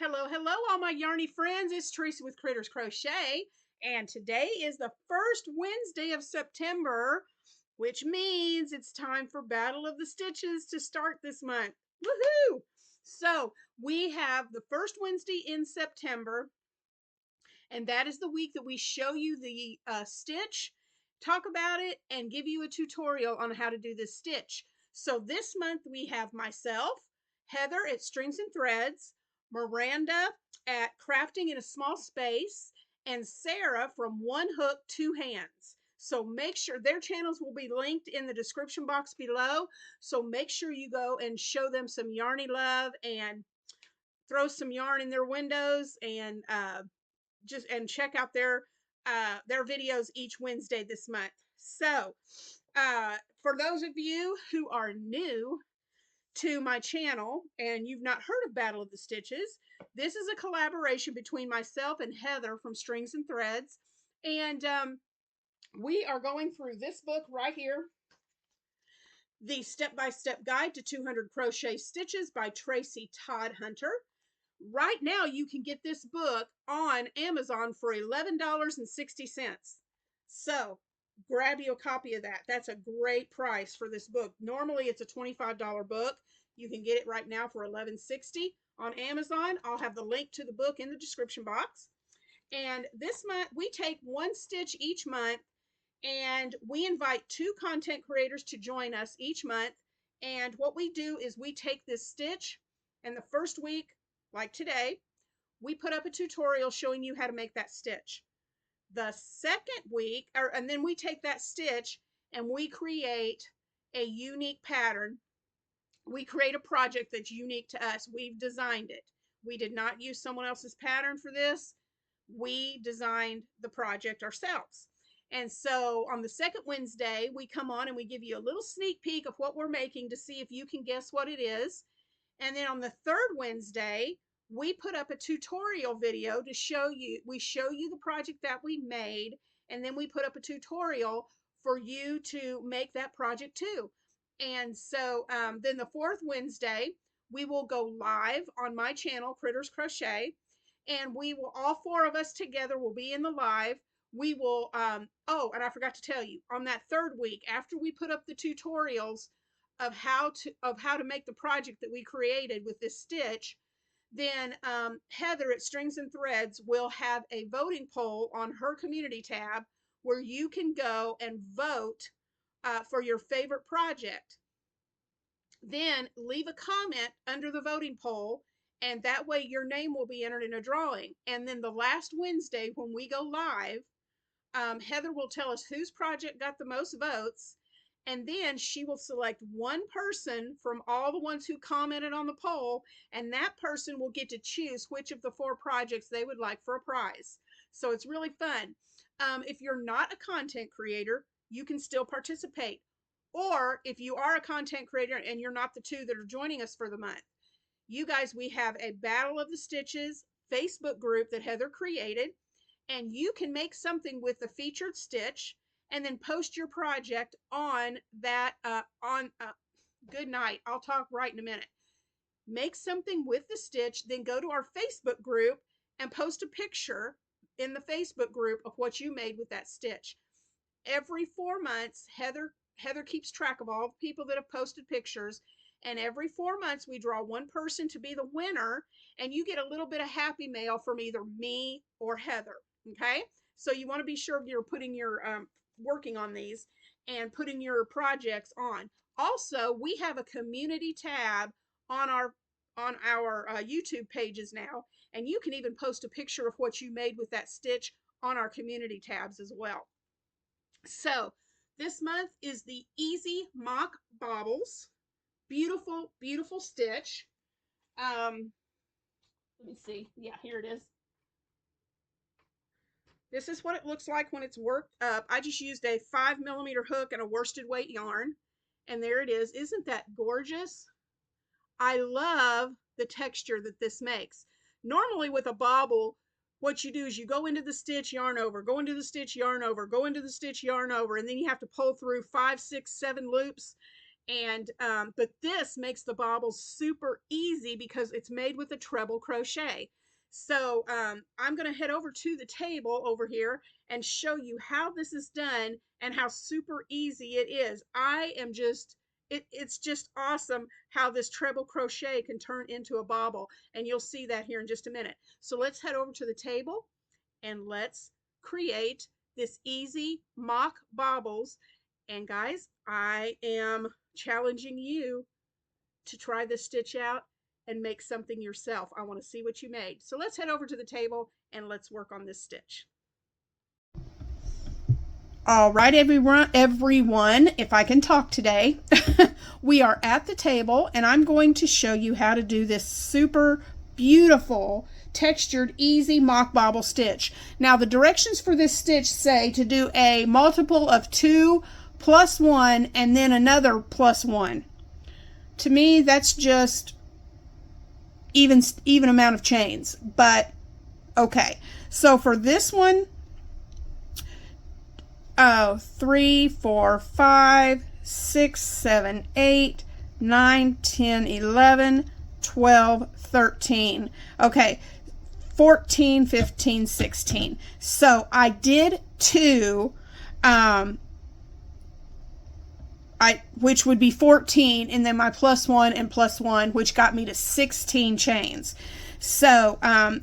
Hello, hello, all my yarny friends. It's Teresa with Critters Crochet, and today is the first Wednesday of September, which means it's time for Battle of the Stitches to start this month. Woohoo! So we have the first Wednesday in September, and that is the week that we show you the stitch, talk about it, and give you a tutorial on how to do this stitch. So this month we have myself, Heather at Strings and Threads, Miranda at Crafting in a Small Space, and Sarah from One Hook, Two Hands. So make sure their channels will be linked in the description box below. So make sure you go and show them some yarny love and throw some yarn in their windows and check out their videos each Wednesday this month. So for those of you who are new to my channel and you've not heard of Battle of the Stitches, this is a collaboration between myself and Heather from Strings and Threads, and we are going through this book right here, the Step-by-Step Guide to 200 Crochet Stitches by Tracy Todd Hunter. Right now you can get this book on Amazon for $11.60. So grab you a copy of that. That's a great price for this book. Normally it's a $25 book. You can get it right now for $11.60 on Amazon. I'll have the link to the book in the description box. And this month we take one stitch each month, and we invite 2 content creators to join us each month. And what we do is we take this stitch, and the first week, like today, we put up a tutorial showing you how to make that stitch. The second week, and then we take that stitch and we create a unique pattern. We create a project that's unique to us. We've designed it. We did not use someone else's pattern for this. We designed the project ourselves. And so on the second Wednesday, we come on and we give you a little sneak peek of what we're making to see if you can guess what it is. And then on the third Wednesday, we put up a tutorial video to show you, we show you the project that we made, and then we put up a tutorial for you to make that project too. And so then the fourth Wednesday, we will go live on my channel, Critters Crochet, and we will, all 4 of us together will be in the live. We will, oh, and I forgot to tell you, on that third week, after we put up the tutorials of how to make the project that we created with this stitch, then Heather at Strings and Threads will have a voting poll on her community tab where you can go and vote for your favorite project. Then leave a comment under the voting poll, and that way your name will be entered in a drawing. And then the last Wednesday when we go live, Heather will tell us whose project got the most votes, and then she will select one person from all the ones who commented on the poll, and that person will get to choose which of the 4 projects they would like for a prize. So it's really fun. If you're not a content creator, you can still participate. Or if you are a content creator and you're not the 2 that are joining us for the month, you guys, we have a Battle of the Stitches Facebook group that Heather created, and you can make something with the featured stitch and then post your project on that, good night. I'll talk right in a minute. Make something with the stitch, then go to our Facebook group and post a picture in the Facebook group of what you made with that stitch. Every 4 months, Heather keeps track of all the people that have posted pictures, and every 4 months we draw one person to be the winner, and you get a little bit of happy mail from either me or Heather. Okay, so you want to be sure you're putting your working on these and putting your projects on. Also, we have a community tab on our YouTube pages now, and you can even post a picture of what you made with that stitch on our community tabs as well. So this month is the Easy Mock Bobbles. Beautiful, beautiful stitch. Let me see. Yeah, here it is. This is what it looks like when it's worked up. I just used a 5mm hook and a worsted weight yarn, and there it is. Isn't that gorgeous? I love the texture that this makes. Normally with a bobble, what you do is you go into the stitch, yarn over, go into the stitch, yarn over, go into the stitch, yarn over, and then you have to pull through 5, 6, 7 loops. And but this makes the bobbles super easy because it's made with a treble crochet. So I'm going to head over to the table over here and show you how this is done and how super easy it is. I am just it's just awesome how this treble crochet can turn into a bobble, and you'll see that here in just a minute. So let's head over to the table and let's create this easy mock bobbles. And guys, I am challenging you to try this stitch out and make something yourself. I want to see what you made. So let's head over to the table and let's work on this stitch. All right, everyone, if I can talk today, we are at the table and I'm going to show you how to do this super beautiful textured easy mock bobble stitch. Now the directions for this stitch say to do a multiple of 2 plus 1 and then another plus 1. To me, that's just even amount of chains, but okay. So for this one, 3, 4, 5, 6, 7, 8, 9, 10, 11, 12, 13. Okay, 14, 15, 16. So I did 2, which would be 14, and then my plus 1 and plus 1, which got me to 16 chains. So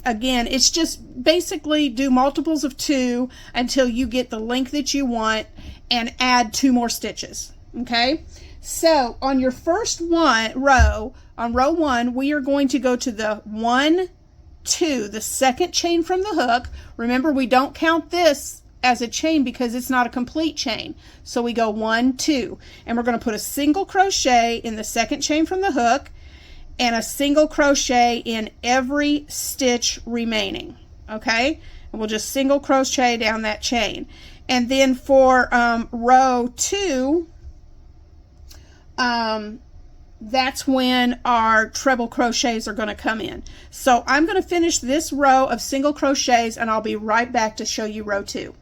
again, it's just basically do multiples of 2 until you get the length that you want and add 2 more stitches. Okay, so on your first row, on row 1, we are going to go to the 1, 2, the second chain from the hook. Remember, we don't count this as a chain because it's not a complete chain. So we go 1, 2, and we're going to put a single crochet in the second chain from the hook and a single crochet in every stitch remaining. Okay, and we'll just single crochet down that chain. And then for row 2, that's when our treble crochets are going to come in. So I'm going to finish this row of single crochets and I'll be right back to show you row 2.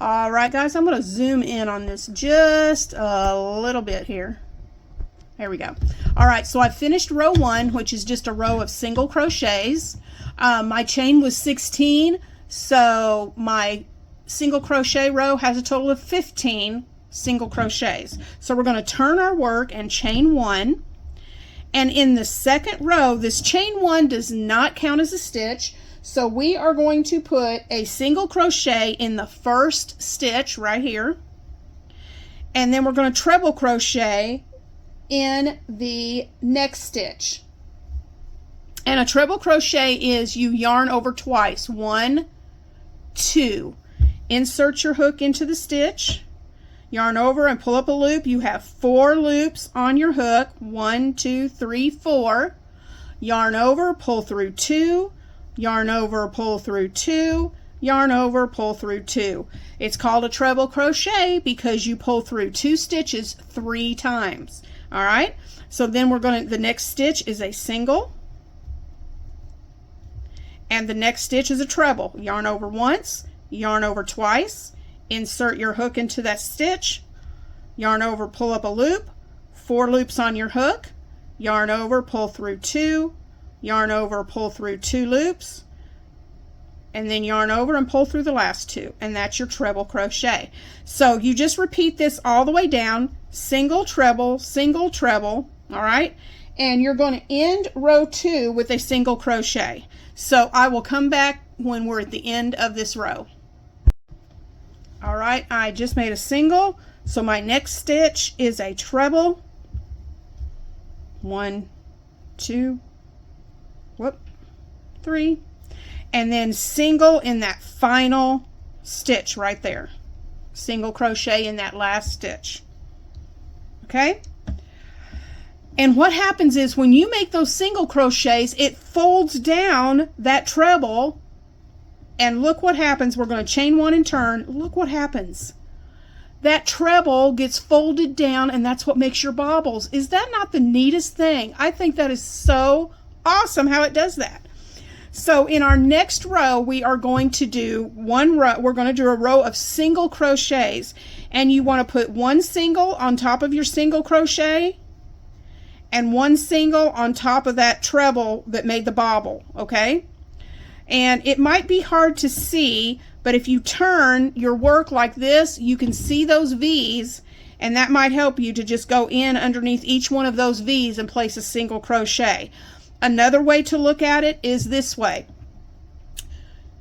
All right, guys, I'm going to zoom in on this just a little bit here. There we go. All right, so I finished row 1, which is just a row of single crochets. My chain was 16, so my single crochet row has a total of 15 single crochets. So we're going to turn our work and chain 1. And in the second row, this chain 1 does not count as a stitch. So we are going to put a single crochet in the first stitch right here. And then we're going to treble crochet in the next stitch. And a treble crochet is you yarn over twice. 1, 2. Insert your hook into the stitch. Yarn over and pull up a loop. You have 4 loops on your hook. 1, 2, 3, 4. Yarn over, pull through 2. Yarn over, pull through 2. Yarn over, pull through 2. It's called a treble crochet because you pull through 2 stitches 3 times. All right, so then the next stitch is a single, and the next stitch is a treble. Yarn over once, yarn over twice, insert your hook into that stitch, yarn over, pull up a loop, 4 loops on your hook, yarn over, pull through 2, yarn over, pull through 2 loops, and then yarn over and pull through the last 2, and that's your treble crochet. So you just repeat this all the way down, single, treble, all right? And you're going to end row 2 with a single crochet. So I will come back when we're at the end of this row. All right, I just made a single, so my next stitch is a treble. 1, 2, 3. And then single in that final stitch right there. Single crochet in that last stitch. Okay? And what happens is when you make those single crochets, it folds down that treble. And look what happens. We're going to chain 1 and turn. Look what happens. That treble gets folded down, and that's what makes your bobbles. Is that not the neatest thing? I think that is so awesome how it does that. So in our next row, we are going to do we're going to do a row of single crochets. and you want to put one single on top of your single crochet and one single on top of that treble that made the bobble, okay? And it might be hard to see, but if you turn your work like this, you can see those V's, and that might help you to just go in underneath each one of those V's and place a single crochet. Another way to look at it is this way.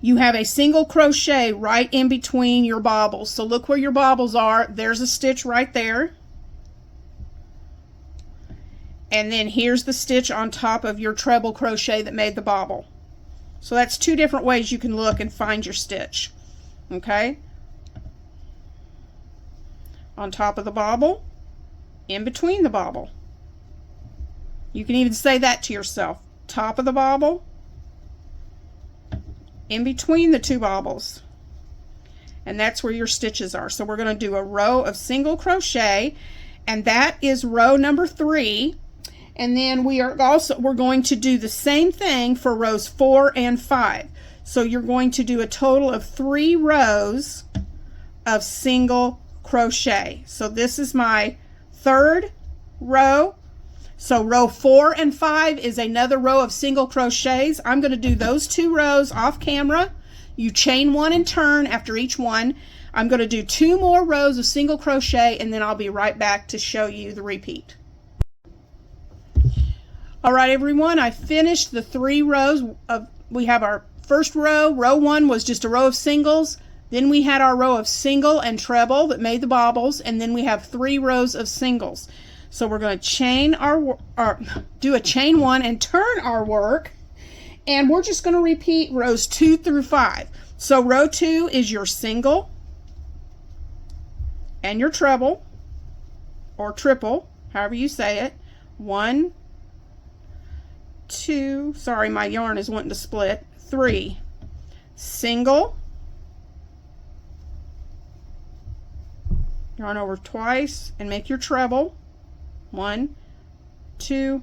You have a single crochet right in between your bobbles. So look where your bobbles are. There's a stitch right there. And then here's the stitch on top of your treble crochet that made the bobble. So that's two different ways you can look and find your stitch. Okay? On top of the bobble, in between the bobble. You can even say that to yourself. Top of the bobble, in between the two bobbles, and that's where your stitches are. So we're going to do a row of single crochet, and that is row number 3. And then we're going to do the same thing for rows 4 and 5. So you're going to do a total of 3 rows of single crochet. So this is my 3rd row. So row 4 and 5 is another row of single crochets. I'm going to do those 2 rows off camera. You chain 1 and turn after each one. I'm going to do 2 more rows of single crochet, and then I'll be right back to show you the repeat. All right, everyone, I finished the 3 rows of, we have our first row. Row 1 was just a row of singles. Then we had our row of single and treble that made the bobbles, and then we have 3 rows of singles. So we're going to chain do a chain 1 and turn our work, and we're just going to repeat rows 2 through 5. So row 2 is your single and your treble, or triple, however you say it. 1, 2, sorry, my yarn is wanting to split. 3, single, yarn over twice and make your treble. 1, 2,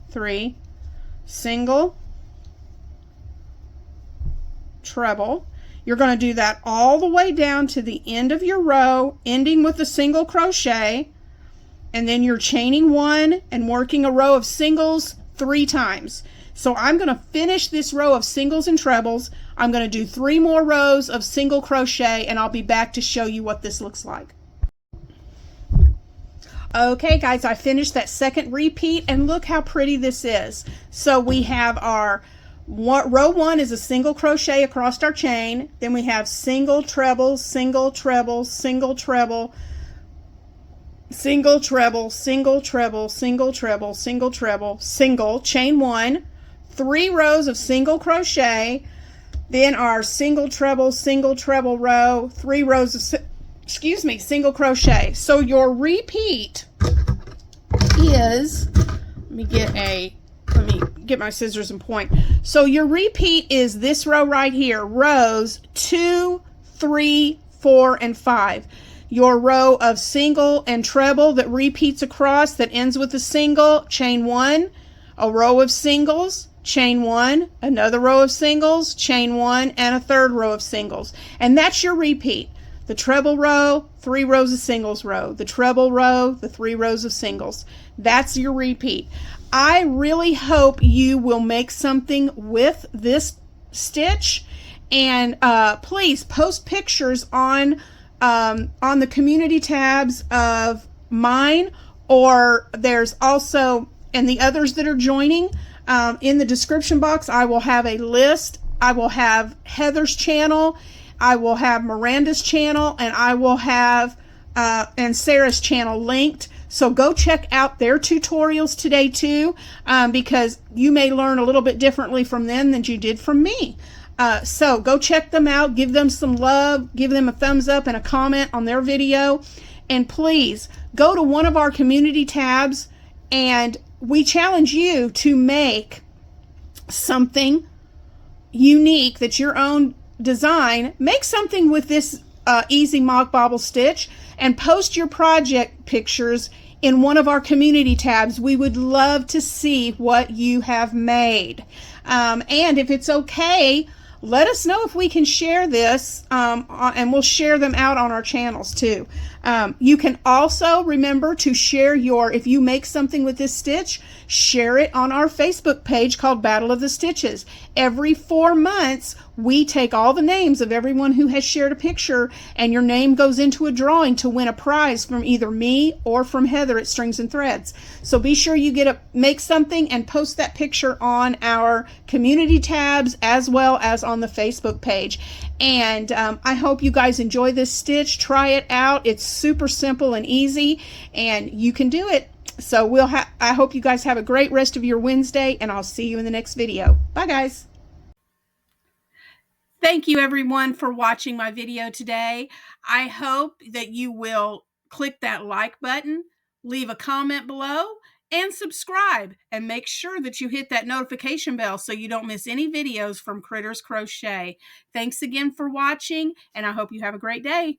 3, single, treble. You're going to do that all the way down to the end of your row, ending with a single crochet, and then you're chaining 1 and working a row of singles 3 times. So I'm going to finish this row of singles and trebles. I'm going to do 3 more rows of single crochet, and I'll be back to show you what this looks like. Okay guys, I finished that second repeat, and look how pretty this is. So we have our row 1 is a single crochet across our chain. Then we have single treble, single treble, single treble, single treble, single treble, single treble, single treble, single, chain 1, 3 rows of single crochet, then our single treble row, 3 rows of single crochet. So your repeat is, let me get my scissors and point. So your repeat is this row right here, rows 2, 3, 4, and 5. Your row of single and treble that repeats across, that ends with a single, chain 1, a row of singles, chain 1, another row of singles, chain 1, and a 3rd row of singles. And that's your repeat. The treble row, 3 rows of singles row. The treble row, the 3 rows of singles. That's your repeat. I really hope you will make something with this stitch, and please post pictures on the community tabs of mine, or there's also, and the others that are joining, in the description box I will have a list. I will have Heather's channel, I will have Miranda's channel, and I will have and Sarah's channel linked. So go check out their tutorials today too, because you may learn a little bit differently from them than you did from me. So go check them out, give them some love, give them a thumbs up and a comment on their video, and please go to one of our community tabs, and we challenge you to make something unique that's your own design. Make something with this easy mock bobble stitch and post your project pictures in one of our community tabs. We would love to see what you have made. And if it's okay, let us know if we can share this, and we'll share them out on our channels too. You can also remember to share if you make something with this stitch, share it on our Facebook page called Battle of the Stitches. Every 4 months, we take all the names of everyone who has shared a picture, and your name goes into a drawing to win a prize from either me or from Heather at Strings and Threads. So be sure you make something and post that picture on our community tabs as well as on the Facebook page. And I hope you guys enjoy this stitch. Try it out. It's super simple and easy, and you can do it. So I hope you guys have a great rest of your Wednesday, and I'll see you in the next video. Bye, guys. Thank you, everyone, for watching my video today. I hope that you will click that like button, leave a comment below, and subscribe. And make sure that you hit that notification bell so you don't miss any videos from Critters Crochet. Thanks again for watching, and I hope you have a great day.